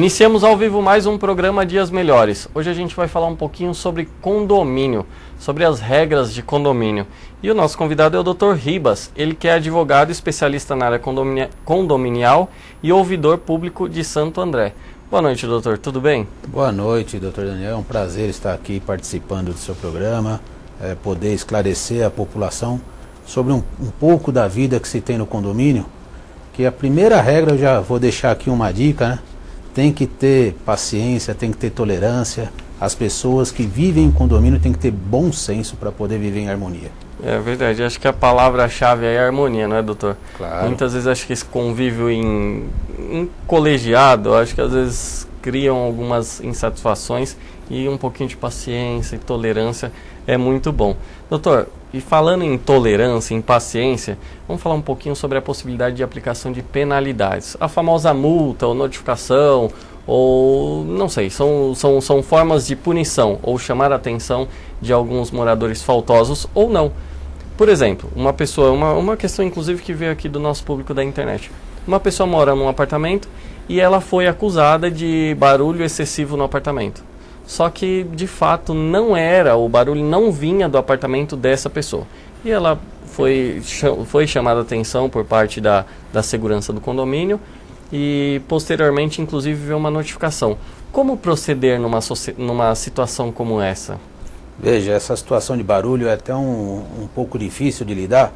Iniciamos ao vivo mais um programa Dias Melhores. Hoje a gente vai falar um pouquinho sobre condomínio, sobre as regras de condomínio. E o nosso convidado é o Dr. Ribas, ele que é advogado especialista na área condominial e ouvidor público de Santo André. Boa noite, doutor. Tudo bem? Boa noite, doutor Daniel. É um prazer estar aqui participando do seu programa, poder esclarecer a população sobre um pouco da vida que se tem no condomínio. Que a primeira regra, eu já vou deixar aqui uma dica, né? Tem que ter paciência, tem que ter tolerância. As pessoas que vivem em condomínio têm que ter bom senso para poder viver em harmonia. É verdade, acho que a palavra-chave é harmonia, não é, doutor? Claro. Muitas vezes acho que esse convívio em colegiado, acho que às vezes criam algumas insatisfações e um pouquinho de paciência e tolerância é muito bom. Doutor, e falando em tolerância, em paciência, vamos falar um pouquinho sobre a possibilidade de aplicação de penalidades. A famosa multa ou notificação, ou não sei, são formas de punição ou chamar a atenção de alguns moradores faltosos ou não. Por exemplo, uma pessoa, uma questão inclusive que veio aqui do nosso público da internet. Uma pessoa mora num apartamento e ela foi acusada de barulho excessivo no apartamento. Só que, de fato, não era, o barulho não vinha do apartamento dessa pessoa. E ela foi chamada a atenção por parte da segurança do condomínio e, posteriormente, inclusive, veio uma notificação. Como proceder numa situação como essa? Veja, essa situação de barulho é até um pouco difícil de lidar,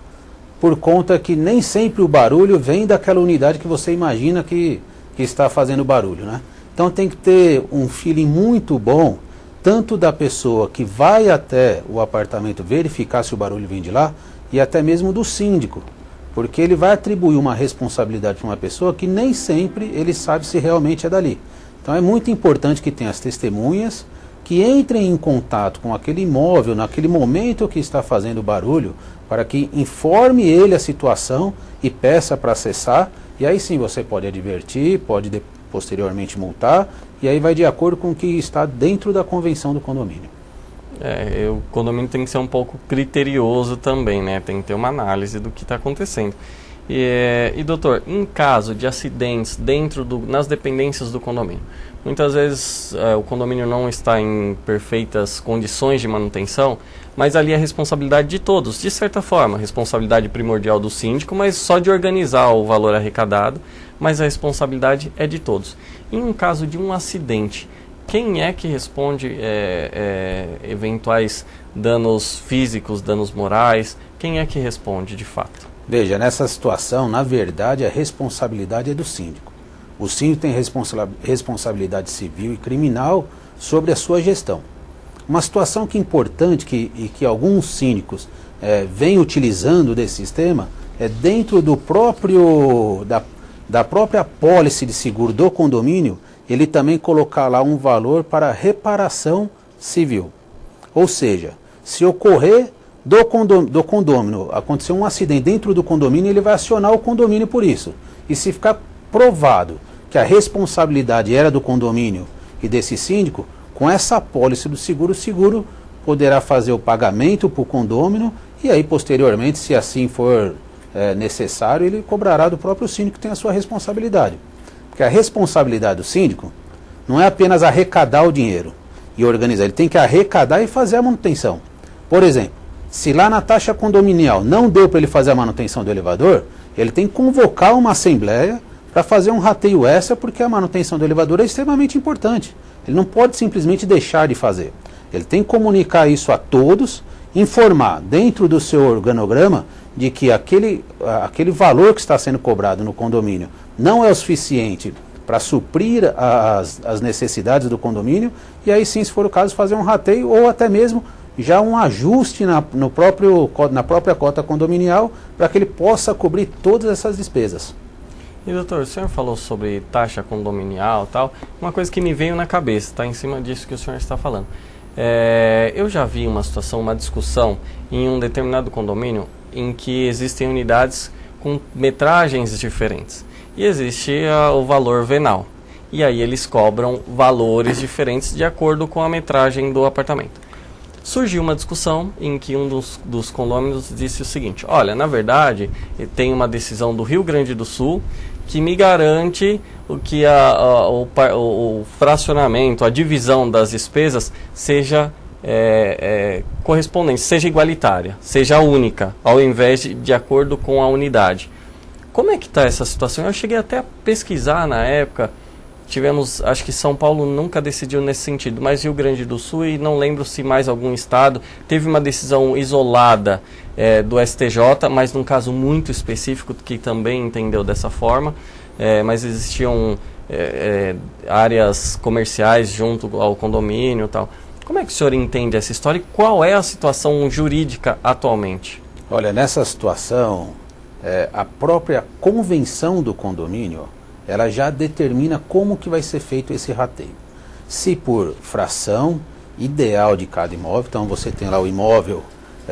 por conta que nem sempre o barulho vem daquela unidade que você imagina que está fazendo barulho, né? Então tem que ter um feeling muito bom, tanto da pessoa que vai até o apartamento verificar se o barulho vem de lá, e até mesmo do síndico, porque ele vai atribuir uma responsabilidade para uma pessoa que nem sempre ele sabe se realmente é dali. Então é muito importante que tenha as testemunhas, que entrem em contato com aquele imóvel, naquele momento que está fazendo barulho, para que informe ele a situação e peça para acessar, e aí sim você pode advertir, pode posteriormente multar, e aí vai de acordo com o que está dentro da convenção do condomínio. O condomínio tem que ser um pouco criterioso também, né? Tem que ter uma análise do que está acontecendo. E doutor, em caso de acidentes nas dependências do condomínio, muitas vezes o condomínio não está em perfeitas condições de manutenção, mas ali é a responsabilidade de todos, de certa forma, responsabilidade primordial do síndico, mas só de organizar o valor arrecadado, mas a responsabilidade é de todos. Em um caso de um acidente, quem é que responde eventuais danos físicos, danos morais? Quem é que responde de fato? Veja, nessa situação, na verdade, a responsabilidade é do síndico. O síndico tem responsabilidade civil e criminal sobre a sua gestão. Uma situação que é importante e que alguns síndicos vêm utilizando desse sistema é dentro do da própria apólice de seguro do condomínio, ele também colocar lá um valor para reparação civil. Ou seja, se ocorrer do condomínio, acontecer um acidente dentro do condomínio, ele vai acionar o condomínio por isso. E se ficar provado que a responsabilidade era do condomínio e desse síndico, com essa apólice do seguro, o seguro poderá fazer o pagamento para o condômino e aí posteriormente, se assim for necessário, ele cobrará do próprio síndico que tem a sua responsabilidade. Porque a responsabilidade do síndico não é apenas arrecadar o dinheiro e organizar, ele tem que arrecadar e fazer a manutenção. Por exemplo, se lá na taxa condominial não deu para ele fazer a manutenção do elevador, ele tem que convocar uma assembleia para fazer um rateio extra, porque a manutenção do elevador é extremamente importante. Ele não pode simplesmente deixar de fazer. Ele tem que comunicar isso a todos, informar dentro do seu organograma de que aquele valor que está sendo cobrado no condomínio não é o suficiente para suprir as necessidades do condomínio, e aí sim, se for o caso, fazer um rateio ou até mesmo já um ajuste na própria cota condominial para que ele possa cobrir todas essas despesas. E doutor, o senhor falou sobre taxa condominial e tal, uma coisa que me veio na cabeça, está em cima disso que o senhor está falando. Eu já vi uma situação, uma discussão em um determinado condomínio em que existem unidades com metragens diferentes e existe o valor venal. E aí eles cobram valores diferentes de acordo com a metragem do apartamento. surgiu uma discussão em que um dos condôminos disse o seguinte: olha, na verdade, tem uma decisão do Rio Grande do Sul que me garante que o fracionamento, a divisão das despesas seja correspondente, seja igualitária, seja única, ao invés de acordo com a unidade. Como é que está essa situação? Eu cheguei até a pesquisar na época. Tivemos, acho que São Paulo nunca decidiu nesse sentido, mas Rio Grande do Sul, e não lembro se mais algum estado, teve uma decisão isolada do STJ, mas num caso muito específico, que também entendeu dessa forma, mas existiam áreas comerciais junto ao condomínio e tal. Como é que o senhor entende essa história e qual é a situação jurídica atualmente? Olha, nessa situação, a própria convenção do condomínio, ela já determina como que vai ser feito esse rateio. Se por fração ideal de cada imóvel, então você tem lá o imóvel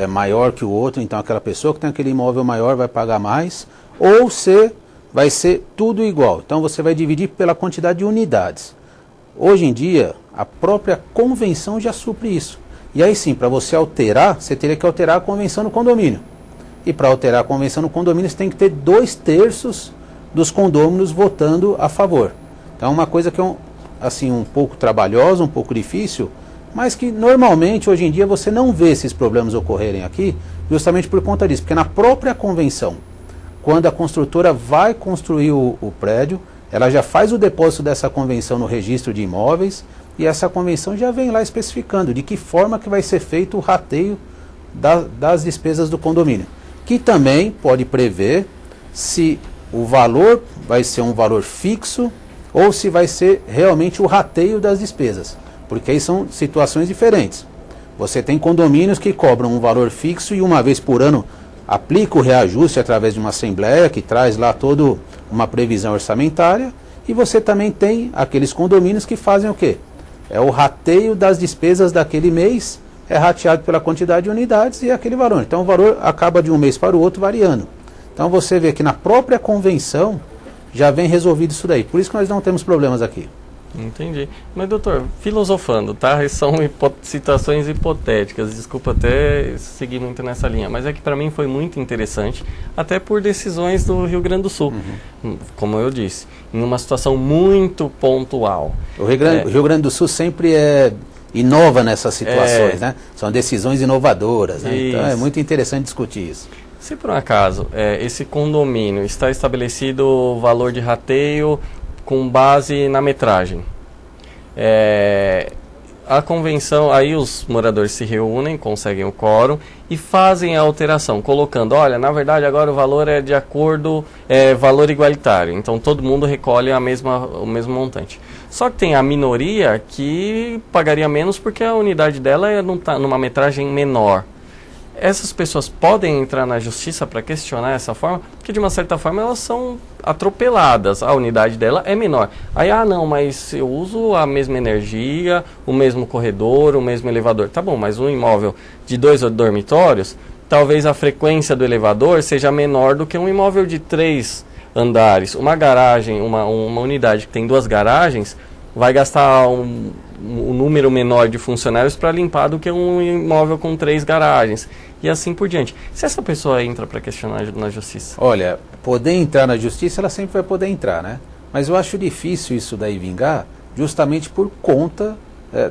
maior que o outro, então aquela pessoa que tem aquele imóvel maior vai pagar mais, ou se vai ser tudo igual, então você vai dividir pela quantidade de unidades. Hoje em dia, a própria convenção já supre isso. E aí sim, para você alterar, você teria que alterar a convenção no condomínio. E para alterar a convenção no condomínio, você tem que ter 2/3 dos condôminos votando a favor. Então é uma coisa que é um pouco trabalhosa, um pouco difícil, mas que normalmente hoje em dia você não vê esses problemas ocorrerem aqui, justamente por conta disso, porque na própria convenção, quando a construtora vai construir o prédio, ela já faz o depósito dessa convenção no registro de imóveis, e essa convenção já vem lá especificando de que forma que vai ser feito o rateio das despesas do condomínio, que também pode prever se o valor vai ser um valor fixo ou se vai ser realmente o rateio das despesas, porque aí são situações diferentes. Você tem condomínios que cobram um valor fixo e uma vez por ano aplica o reajuste através de uma assembleia que traz lá toda uma previsão orçamentária, e você também tem aqueles condomínios que fazem o quê? É o rateio das despesas daquele mês, é rateado pela quantidade de unidades e aquele valor. Então o valor acaba de um mês para o outro variando. Então você vê que na própria convenção já vem resolvido isso daí. Por isso que nós não temos problemas aqui. Entendi. Mas, doutor, filosofando, tá? São situações hipotéticas. Desculpa até seguir muito nessa linha. Mas é que para mim foi muito interessante, até por decisões do Rio Grande do Sul. Como eu disse, em uma situação muito pontual. O Rio Grande do Sul sempre inova nessas situações, né? São decisões inovadoras, né? Então é muito interessante discutir isso. Se por um acaso esse condomínio está estabelecido o valor de rateio com base na metragem, a convenção, aí os moradores se reúnem, conseguem o quórum e fazem a alteração, colocando, olha, na verdade agora o valor é de acordo, valor igualitário, então todo mundo recolhe o mesmo montante. Só que tem a minoria que pagaria menos porque a unidade dela tá numa metragem menor. Essas pessoas podem entrar na justiça para questionar essa forma, porque de uma certa forma elas são atropeladas, a unidade dela é menor. Aí, não, mas eu uso a mesma energia, o mesmo corredor, o mesmo elevador. Tá bom, mas um imóvel de 2 dormitórios, talvez a frequência do elevador seja menor do que um imóvel de 3 andares. Uma garagem, uma unidade que tem 2 garagens, vai gastar um número menor de funcionários para limpar do que um imóvel com 3 garagens. E assim por diante. Se essa pessoa entra para questionar na justiça? Olha, poder entrar na justiça, ela sempre vai poder entrar, né? Mas eu acho difícil isso daí vingar, justamente por conta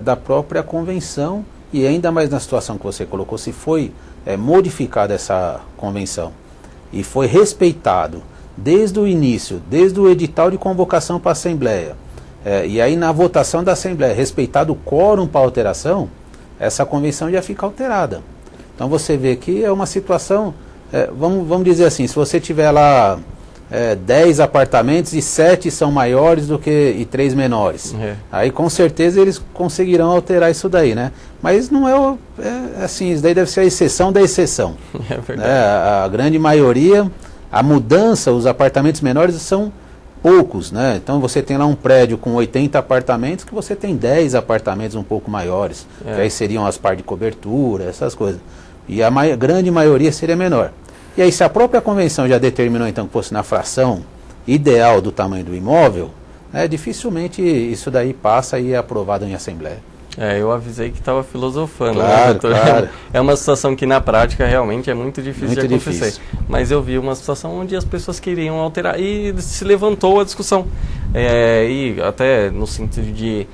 da própria convenção, e ainda mais na situação que você colocou, se foi modificada essa convenção e foi respeitado desde o início, desde o edital de convocação para a Assembleia, e aí na votação da Assembleia, respeitado o quórum para alteração, essa convenção já fica alterada. Então você vê que é uma situação, vamos dizer assim, se você tiver lá 10 apartamentos e 7 são maiores e 3 menores, aí com certeza eles conseguirão alterar isso daí, né? Mas não assim, isso daí deve ser a exceção da exceção. É verdade. A grande maioria, a mudança, os apartamentos menores são poucos, né? Então você tem lá um prédio com 80 apartamentos que você tem 10 apartamentos um pouco maiores, que aí seriam as partes de cobertura, essas coisas. E a grande maioria seria menor. E aí se a própria convenção já determinou então que fosse na fração ideal do tamanho do imóvel, dificilmente isso daí passa e é aprovado em assembleia. Eu avisei que estava filosofando, claro, né, doutor? Claro. É uma situação que na prática realmente é muito difícil de acontecer. Difícil. Mas eu vi uma situação onde as pessoas queriam alterar e se levantou a discussão. E até no sentido de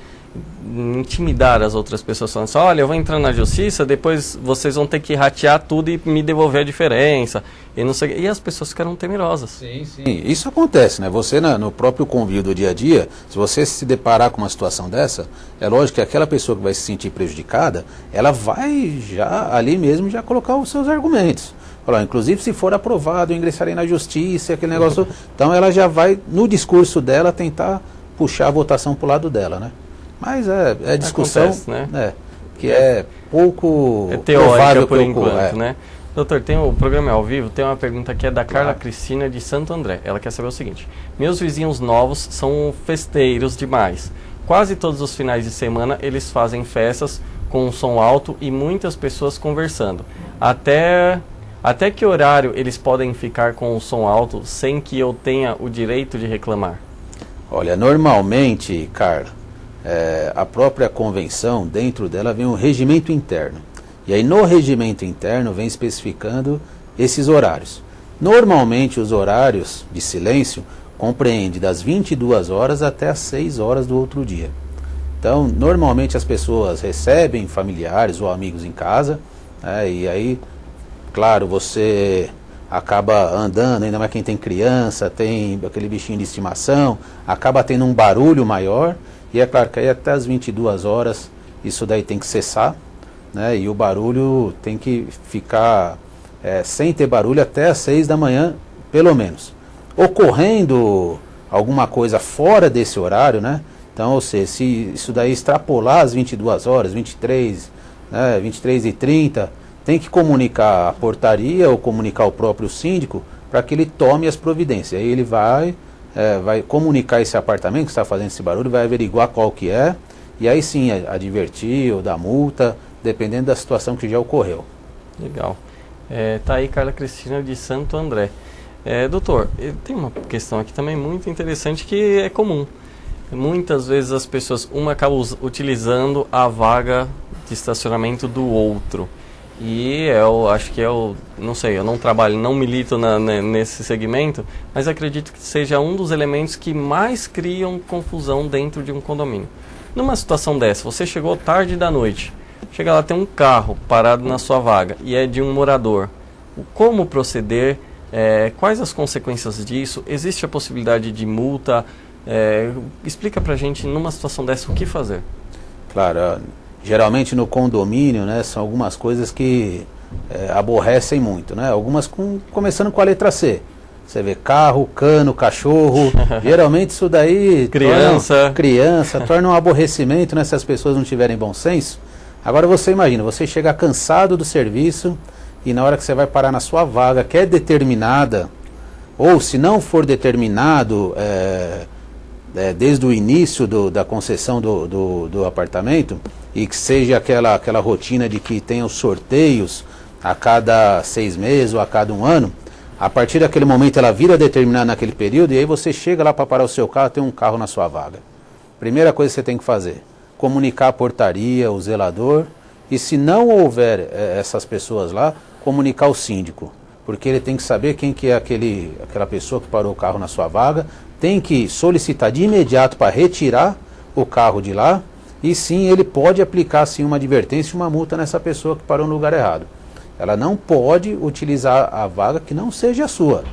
intimidar as outras pessoas, falando assim, olha, eu vou entrar na justiça, depois vocês vão ter que ratear tudo e me devolver a diferença, e não sei, e as pessoas ficaram temerosas. Sim. Isso acontece, né? Você no próprio convívio do dia a dia, se você se deparar com uma situação dessa, é lógico que aquela pessoa que vai se sentir prejudicada, ela vai já ali mesmo já colocar os seus argumentos. Falar, inclusive se for aprovado, eu ingressarei na justiça, aquele negócio, então ela já vai no discurso dela tentar puxar a votação para o lado dela, né? Mas é discussão, acontece, né? Que é pouco teórica por enquanto, né? Doutor, o programa é ao vivo, tem uma pergunta que é da Carla Cristina de Santo André. Ela quer saber o seguinte: meus vizinhos novos são festeiros demais. Quase todos os finais de semana eles fazem festas com um som alto e muitas pessoas conversando. Até que horário eles podem ficar com o som alto sem que eu tenha o direito de reclamar? Olha, normalmente, Carla, a própria convenção, dentro dela vem um regimento interno. E aí no regimento interno vem especificando esses horários. Normalmente os horários de silêncio compreendem das 22 horas até as 6 horas do outro dia. Então, normalmente as pessoas recebem familiares ou amigos em casa, e aí, claro, você acaba andando, ainda mais quem tem criança, tem aquele bichinho de estimação, acaba tendo um barulho maior. E é claro que aí até as 22 horas isso daí tem que cessar, né? E o barulho tem que ficar sem ter barulho até as 6 da manhã, pelo menos. Ocorrendo alguma coisa fora desse horário, né? Então, ou seja, se isso daí extrapolar as 22 horas, 23, né, 23h30, tem que comunicar a portaria ou comunicar o próprio síndico para que ele tome as providências. Aí ele vai comunicar esse apartamento que está fazendo esse barulho, vai averiguar qual que é, e aí sim advertir ou dar multa, dependendo da situação que já ocorreu. Legal. Tá aí Carla Cristina de Santo André. Doutor, tem uma questão aqui também muito interessante que é comum. Muitas vezes as pessoas, uma acaba utilizando a vaga de estacionamento do outro. E eu acho que não sei, eu não trabalho, não milito nesse segmento, mas acredito que seja um dos elementos que mais criam confusão dentro de um condomínio. Numa situação dessa, você chegou tarde da noite, chega lá, tem um carro parado na sua vaga e é de um morador. Como proceder? Quais as consequências disso? Existe a possibilidade de multa? Explica pra gente, numa situação dessa, o que fazer. Claro, geralmente no condomínio, né, são algumas coisas que aborrecem muito, né? Algumas começando com a letra C. Você vê carro, cano, cachorro, geralmente isso daí criança torna um aborrecimento, né, se as pessoas não tiverem bom senso. Agora você imagina, você chega cansado do serviço e na hora que você vai parar na sua vaga, que é determinada, ou se não for determinado desde o início da concessão do apartamento, e que seja aquela rotina de que tenha os sorteios a cada 6 meses ou a cada 1 ano, a partir daquele momento ela vira determinada naquele período, e aí você chega lá para parar o seu carro, tem um carro na sua vaga. Primeira coisa que você tem que fazer, comunicar a portaria, o zelador, e se não houver essas pessoas lá, comunicar o síndico, porque ele tem que saber quem que é aquela pessoa que parou o carro na sua vaga, tem que solicitar de imediato para retirar o carro de lá, e sim, ele pode aplicar sim uma advertência e uma multa nessa pessoa que parou no lugar errado. Ela não pode utilizar a vaga que não seja a sua.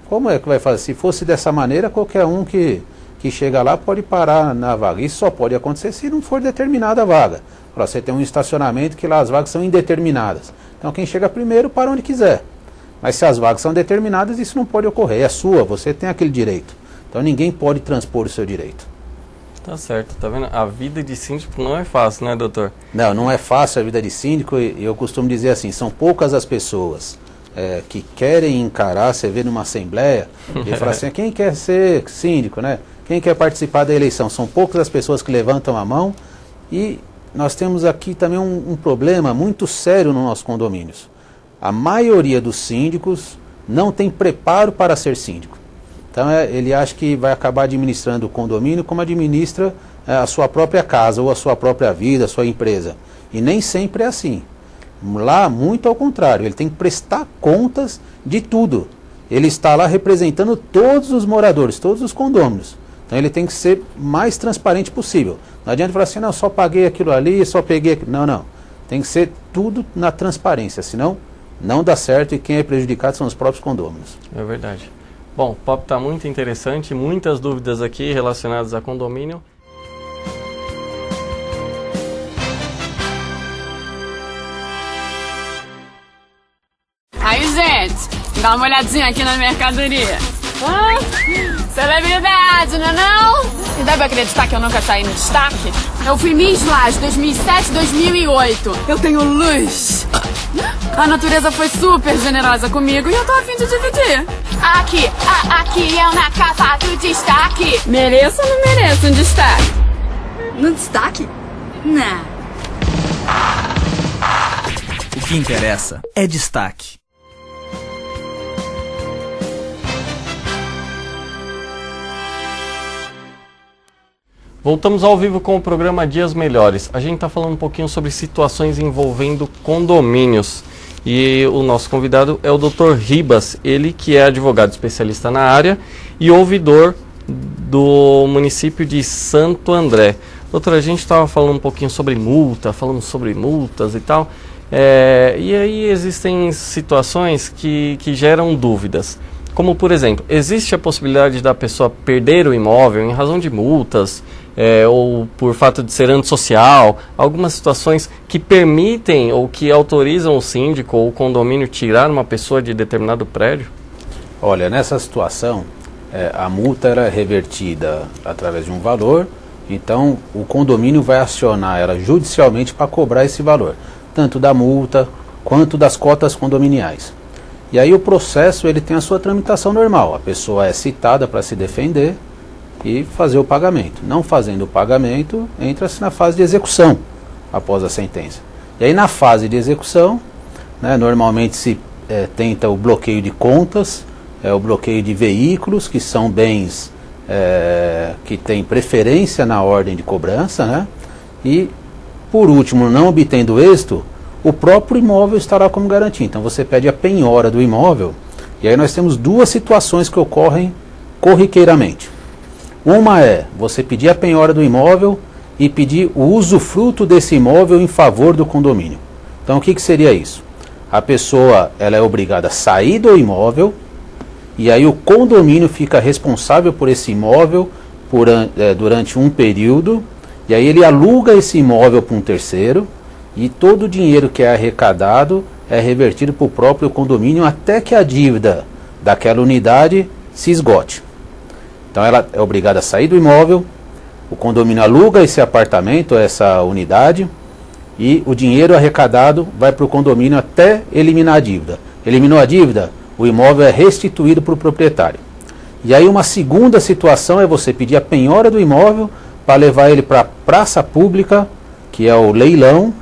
Como é que vai fazer? Se fosse dessa maneira, qualquer um que chega lá pode parar na vaga. Isso só pode acontecer se não for determinada a vaga. Você tem um estacionamento que lá as vagas são indeterminadas. Então quem chega primeiro para onde quiser. Mas se as vagas são determinadas, isso não pode ocorrer. É sua, você tem aquele direito. Então ninguém pode transpor o seu direito. Tá certo, tá vendo? A vida de síndico não é fácil, né, doutor? Não é fácil a vida de síndico, e eu costumo dizer assim, são poucas as pessoas que querem encarar, você vê numa assembleia, e fala assim, quem quer ser síndico, né? Quem quer participar da eleição? São poucas as pessoas que levantam a mão, e nós temos aqui também um problema muito sério nos nossos condomínios. A maioria dos síndicos não tem preparo para ser síndico. Então ele acha que vai acabar administrando o condomínio como administra a sua própria casa ou a sua própria vida, a sua empresa. E nem sempre é assim. Lá, muito ao contrário, ele tem que prestar contas de tudo. Ele está lá representando todos os moradores, todos os condôminos. Então ele tem que ser mais transparente possível. Não adianta falar assim, não, só paguei aquilo ali, só peguei aquilo. Não, não. Tem que ser tudo na transparência, senão não dá certo e quem é prejudicado são os próprios condôminos. É verdade. Bom, o papo está muito interessante, muitas dúvidas aqui relacionadas a condomínio. Aí, gente, dá uma olhadinha aqui na mercadoria. Celebridade, não é não? E deve acreditar que eu nunca saí no destaque? Eu fui Miss Laje 2007, 2008. Eu tenho luz. A natureza foi super generosa comigo e eu tô a fim de dividir. Aqui é na capa do destaque. Mereço ou não mereço um destaque? No destaque? Não. O que interessa é destaque. Voltamos ao vivo com o programa Dias Melhores. A gente está falando um pouquinho sobre situações envolvendo condomínios. E o nosso convidado é o Dr. Ribas, ele que é advogado especialista na área e ouvidor do município de Santo André. Doutor, a gente estava falando um pouquinho sobre multa, falando sobre multas e tal. E aí existem situações que geram dúvidas. Como, por exemplo, existe a possibilidade da pessoa perder o imóvel em razão de multas, ou por fato de ser antissocial, algumas situações que permitem ou que autorizam o síndico ou o condomínio tirar uma pessoa de determinado prédio? Olha, nessa situação, a multa era revertida através de um valor, então o condomínio vai acionar ela judicialmente para cobrar esse valor, tanto da multa quanto das cotas condominiais. E aí o processo ele tem a sua tramitação normal, a pessoa é citada para se defender e fazer o pagamento. Não fazendo o pagamento, entra-se na fase de execução após a sentença. E aí na fase de execução, né, normalmente se tenta o bloqueio de contas, o bloqueio de veículos, que são bens que têm preferência na ordem de cobrança, né? E por último, não obtendo êxito, o próprio imóvel estará como garantia. Então você pede a penhora do imóvel, e aí nós temos duas situações que ocorrem corriqueiramente. Uma é você pedir a penhora do imóvel e pedir o usufruto desse imóvel em favor do condomínio. Então o que seria isso? A pessoa ela é obrigada a sair do imóvel, e aí o condomínio fica responsável por esse imóvel durante um período, e aí ele aluga esse imóvel para um terceiro, e todo o dinheiro que é arrecadado é revertido para o próprio condomínio até que a dívida daquela unidade se esgote. Então ela é obrigada a sair do imóvel, o condomínio aluga esse apartamento, essa unidade, e o dinheiro arrecadado vai para o condomínio até eliminar a dívida. Eliminou a dívida, o imóvel é restituído para o proprietário. E aí uma segunda situação é você pedir a penhora do imóvel para levar ele para a praça pública, que é o leilão,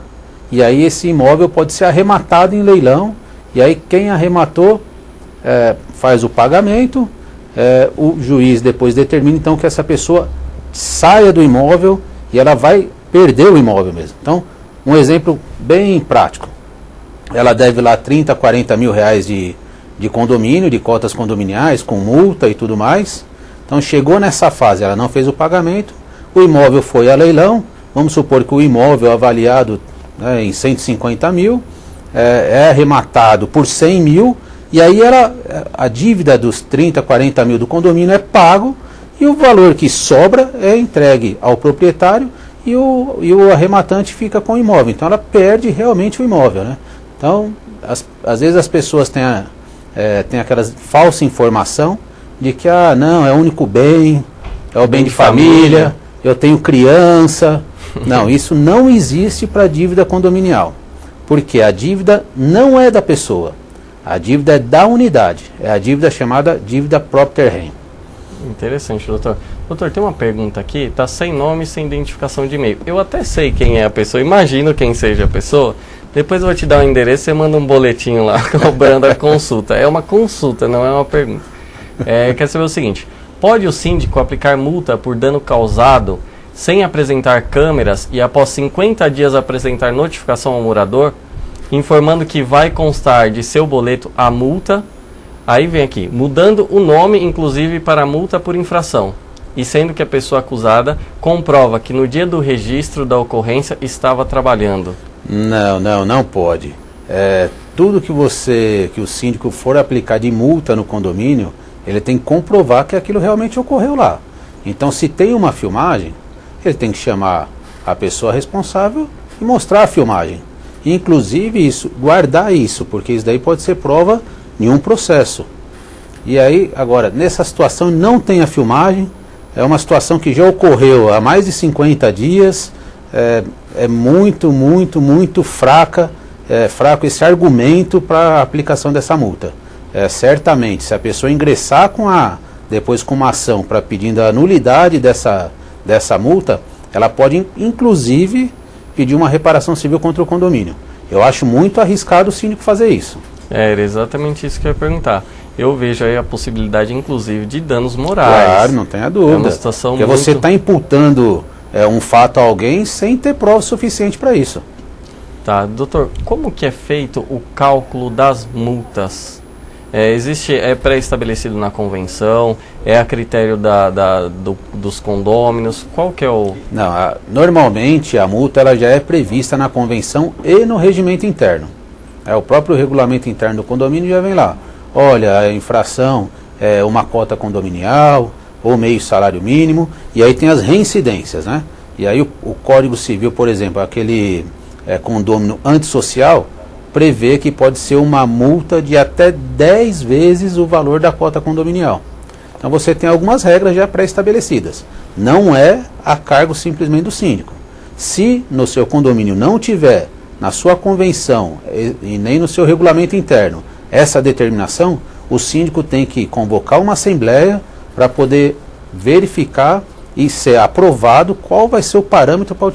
e aí esse imóvel pode ser arrematado em leilão, e aí quem arrematou faz o pagamento, o juiz depois determina então que essa pessoa saia do imóvel e ela vai perder o imóvel mesmo. Então, um exemplo bem prático. Ela deve lá 30, 40 mil reais de condomínio, de cotas condominiais, com multa e tudo mais. Então chegou nessa fase, ela não fez o pagamento, o imóvel foi a leilão, vamos supor que o imóvel avaliado em 150 mil, é arrematado por 100 mil, e aí a dívida dos 30, 40 mil do condomínio é pago, e o valor que sobra é entregue ao proprietário, e o arrematante fica com o imóvel. Então ela perde realmente o imóvel, né? Então, às vezes as pessoas têm aquela falsa informação de que não, é o único bem, é o bem de família, eu tenho criança. Não, isso não existe para dívida condominial, porque a dívida não é da pessoa, a dívida é da unidade, é a dívida chamada dívida propter rem. Interessante, doutor. Doutor, tem uma pergunta aqui, está sem nome, sem identificação de e-mail. Eu até sei quem é a pessoa, imagino quem seja a pessoa, depois eu vou te dar o endereço e você manda um boletinho lá cobrando a consulta. É uma consulta, não é uma pergunta. Quer saber o seguinte, pode o síndico aplicar multa por dano causado sem apresentar câmeras e após 50 dias apresentar notificação ao morador, informando que vai constar de seu boleto a multa, aí vem aqui, mudando o nome inclusive para multa por infração, e sendo que a pessoa acusada comprova que no dia do registro da ocorrência estava trabalhando. Não pode. Tudo que o síndico for aplicar de multa no condomínio, ele tem que comprovar que aquilo realmente ocorreu lá. Então, se tem uma filmagem, ele tem que chamar a pessoa responsável e mostrar a filmagem. Inclusive, guardar isso, porque isso daí pode ser prova em um processo. E aí, agora, nessa situação não tem a filmagem, é uma situação que já ocorreu há mais de 50 dias, é muito fraco esse argumento para a aplicação dessa multa. Certamente, se a pessoa ingressar depois com uma ação para pedindo a nulidade dessa multa, ela pode inclusive pedir uma reparação civil contra o condomínio. Eu acho muito arriscado o síndico fazer isso. Era exatamente isso que eu ia perguntar. Eu vejo aí a possibilidade, inclusive, de danos morais. Claro, não tenha dúvida. É uma situação porque você está imputando um fato a alguém sem ter prova suficiente para isso. Tá, doutor, como que é feito o cálculo das multas? É pré-estabelecido na convenção? É a critério dos condôminos? Qual que é o... Não, normalmente a multa ela já é prevista na convenção e no regimento interno. O próprio regulamento interno do condomínio já vem lá. Olha, a infração é uma cota condominial ou meio salário mínimo, e aí tem as reincidências, né? E aí o Código Civil, por exemplo, aquele condômino antissocial, prevê que pode ser uma multa de até 10 vezes o valor da cota condominial. Então você tem algumas regras já pré-estabelecidas. Não é a cargo simplesmente do síndico. Se no seu condomínio não tiver na sua convenção e nem no seu regulamento interno essa determinação, o síndico tem que convocar uma assembleia para poder verificar e ser aprovado qual vai ser o parâmetro para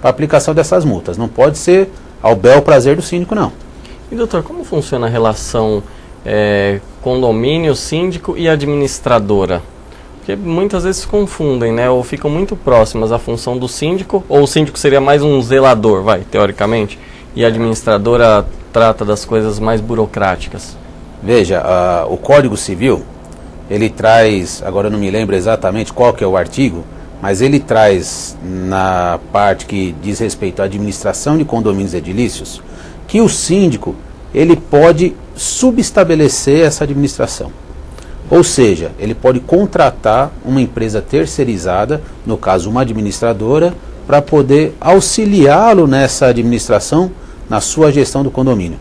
a aplicação dessas multas. Não pode ser ao bel prazer do síndico, não. E doutor, como funciona a relação condomínio, síndico e administradora? Porque muitas vezes se confundem, né? Ou ficam muito próximas à função do síndico, ou o síndico seria mais um zelador, teoricamente, e a administradora trata das coisas mais burocráticas. Veja, o Código Civil, ele traz, agora eu não me lembro exatamente qual que é o artigo, mas ele traz na parte que diz respeito à administração de condomínios edilícios, que o síndico, ele pode subestabelecer essa administração. Ou seja, ele pode contratar uma empresa terceirizada, no caso uma administradora, para poder auxiliá-lo nessa administração, na sua gestão do condomínio.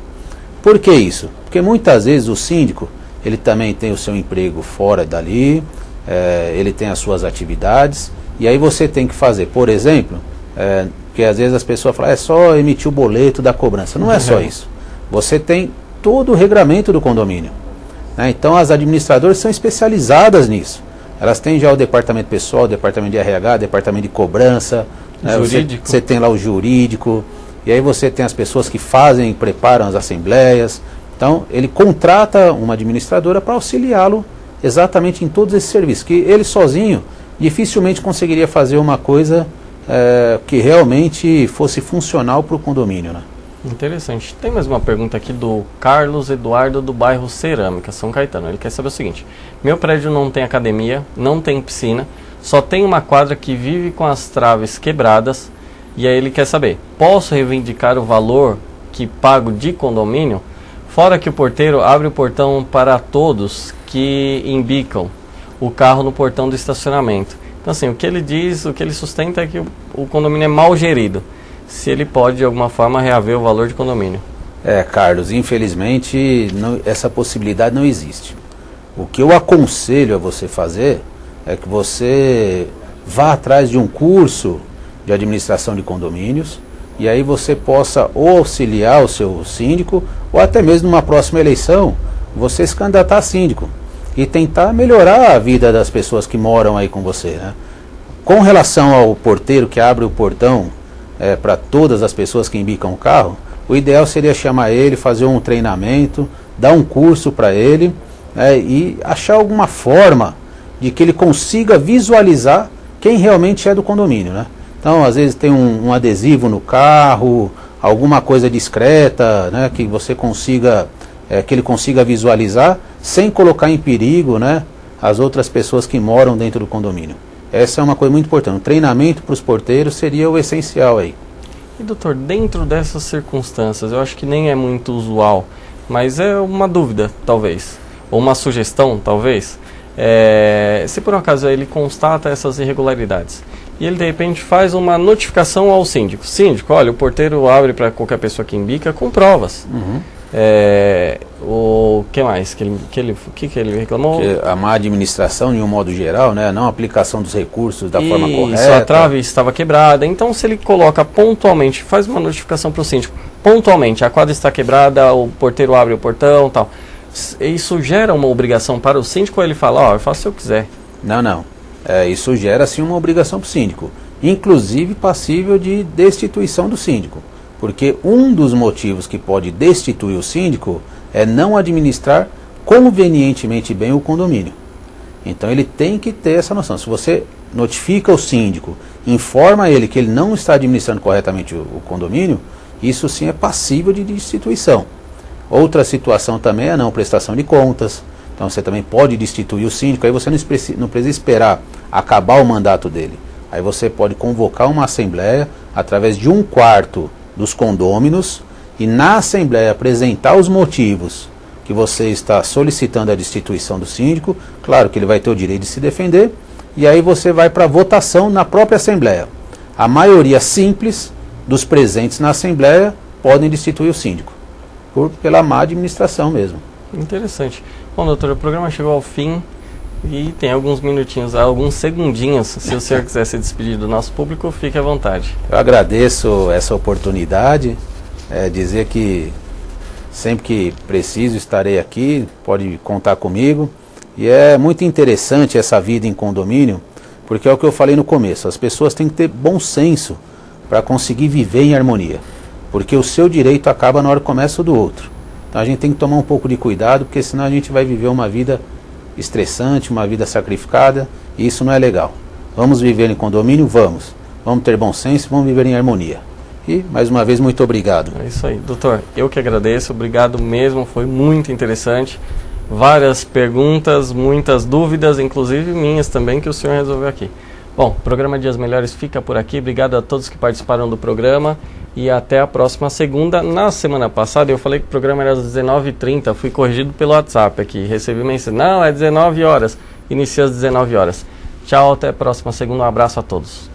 Por que isso? Porque muitas vezes o síndico, ele também tem o seu emprego fora dali, ele tem as suas atividades, e aí você tem que fazer, por exemplo, porque às vezes as pessoas falam, é só emitir o boleto da cobrança. Não é só isso. Você tem todo o regramento do condomínio. Então as administradoras são especializadas nisso. Elas têm já o departamento pessoal, o departamento de RH, departamento de cobrança, jurídico. Você tem lá o jurídico, e aí você tem as pessoas que fazem e preparam as assembleias. Então ele contrata uma administradora para auxiliá-lo exatamente em todos esses serviços, que ele sozinho dificilmente conseguiria fazer uma coisa que realmente fosse funcional para o condomínio, né? Interessante. Tem mais uma pergunta aqui do Carlos Eduardo, do bairro Cerâmica, São Caetano. Ele quer saber o seguinte: meu prédio não tem academia, não tem piscina, só tem uma quadra que vive com as traves quebradas, e aí ele quer saber, posso reivindicar o valor que pago de condomínio? Fora que o porteiro abre o portão para todos que embicam o carro no portão do estacionamento. Então assim, o que ele diz, o que ele sustenta é que o condomínio é mal gerido. Se ele pode de alguma forma reaver o valor de condomínio. Carlos, infelizmente essa possibilidade não existe. O que eu aconselho a você fazer é que você vá atrás de um curso de administração de condomínios, e aí você possa ou auxiliar o seu síndico, ou até mesmo numa próxima eleição, você se candidatar a síndico e tentar melhorar a vida das pessoas que moram aí com você, né? Com relação ao porteiro que abre o portão para todas as pessoas que embicam o carro, o ideal seria chamar ele, fazer um treinamento, dar um curso para ele, e achar alguma forma de que ele consiga visualizar quem realmente é do condomínio, né? Então, às vezes tem um adesivo no carro, alguma coisa discreta, né, que você consiga, que ele consiga visualizar, sem colocar em perigo, né, as outras pessoas que moram dentro do condomínio. Essa é uma coisa muito importante. O treinamento para os porteiros seria o essencial aí. E doutor, dentro dessas circunstâncias, eu acho que nem é muito usual, mas é uma dúvida, talvez, ou uma sugestão, talvez. Se por um acaso ele constata essas irregularidades e ele de repente faz uma notificação ao síndico: síndico, olha, o porteiro abre para qualquer pessoa que embica com provas. O que mais que ele reclamou? A má administração, de um modo geral, né, a não aplicação dos recursos da forma correta. Isso, a trave estava quebrada. Então, se ele coloca pontualmente, faz uma notificação para o síndico, pontualmente, a quadra está quebrada, o porteiro abre o portão, tal. Isso gera uma obrigação para o síndico, ou ele fala, eu faço se eu quiser? Não. Isso gera sim uma obrigação para o síndico, inclusive passível de destituição do síndico, porque um dos motivos que pode destituir o síndico é não administrar convenientemente bem o condomínio. Então ele tem que ter essa noção. Se você notifica o síndico, informa ele que ele não está administrando corretamente o condomínio, isso sim é passível de destituição. Outra situação também é a não prestação de contas. Então você também pode destituir o síndico, aí você não precisa esperar acabar o mandato dele. Aí você pode convocar uma assembleia através de 1/4 dos condôminos e na assembleia apresentar os motivos que você está solicitando a destituição do síndico. Claro que ele vai ter o direito de se defender, e aí você vai para votação na própria assembleia. A maioria simples dos presentes na assembleia podem destituir o síndico, pela má administração mesmo. Interessante. Bom, doutor, o programa chegou ao fim e tem alguns minutinhos, alguns segundinhos. Se o senhor quiser se despedir do nosso público, fique à vontade. Eu agradeço essa oportunidade, dizer que sempre que preciso estarei aqui, pode contar comigo. E é muito interessante essa vida em condomínio, porque é o que eu falei no começo, as pessoas têm que ter bom senso para conseguir viver em harmonia, porque o seu direito acaba na hora que começa o do outro. Então a gente tem que tomar um pouco de cuidado, porque senão a gente vai viver uma vida estressante, uma vida sacrificada, e isso não é legal. Vamos viver em condomínio? Vamos ter bom senso, vamos viver em harmonia. E, mais uma vez, muito obrigado. É isso aí. Doutor, eu que agradeço, obrigado mesmo, foi muito interessante. Várias perguntas, muitas dúvidas, inclusive minhas também, que o senhor resolveu aqui. Bom, o programa Dias Melhores fica por aqui. Obrigado a todos que participaram do programa e até a próxima segunda. Na semana passada eu falei que o programa era às 19h30, fui corrigido pelo WhatsApp aqui. Recebi mensagem, não, é 19 horas, inicia às 19 horas. Tchau, até a próxima segunda, um abraço a todos.